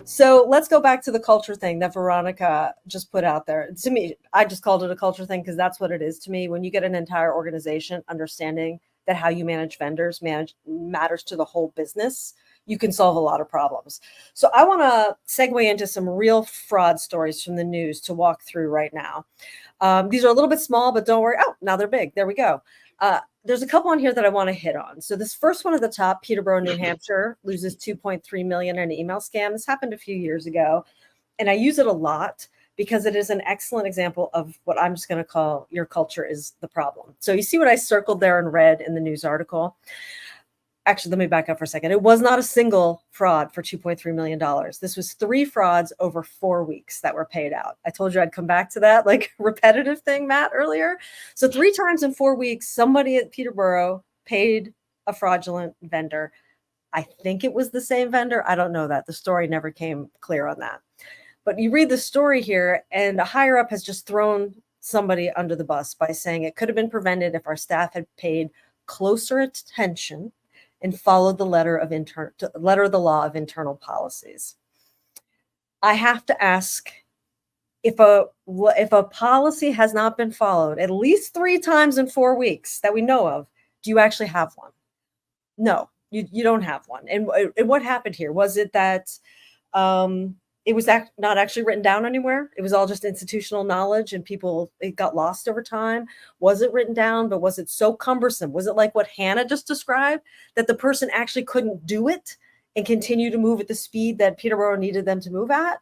So let's go back to the culture thing that Veronica just put out there. To me, I just called it a culture thing because that's what it is to me. When you get an entire organization understanding that how you manage vendors matters to the whole business, you can solve a lot of problems. So I want to segue into some real fraud stories from the news to walk through right now. These are a little bit small, but don't worry. Oh, now they're big. There we go. There's a couple on here that I want to hit on. So this first one at the top, Peterborough, New Hampshire loses 2.3 million in an email scam. This happened a few years ago, and I use it a lot because it is an excellent example of what I'm just going to call your culture is the problem. So you see what I circled there in red in the news article. Actually, let me back up for a second. It was not a single fraud for $2.3 million. This was 3 frauds over 4 weeks that were paid out. I told you I'd come back to that like repetitive thing, Matt, earlier. So 3 times in 4 weeks, somebody at Peterborough paid a fraudulent vendor. I think it was the same vendor. I don't know that. The story never came clear on that. But you read the story here, and a higher up has just thrown somebody under the bus by saying it could have been prevented if our staff had paid closer attention and followed the letter of the law of internal policies. I have to ask, if a policy has not been followed at least 3 times in 4 weeks that we know of, do you actually have one? No, you don't have one. And what happened here? Was it that it was not actually written down anywhere? It was all just institutional knowledge and it got lost over time. Was it written down, but was it so cumbersome? Was it like what Hannah just described, that the person actually couldn't do it and continue to move at the speed that Peterborough needed them to move at?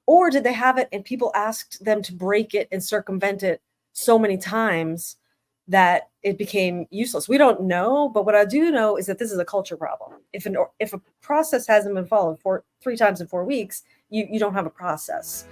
Or did they have it and people asked them to break it and circumvent it so many times that it became useless? We don't know, but what I do know is that this is a culture problem. If a process hasn't been followed 3 times in 4 weeks, you don't have a process.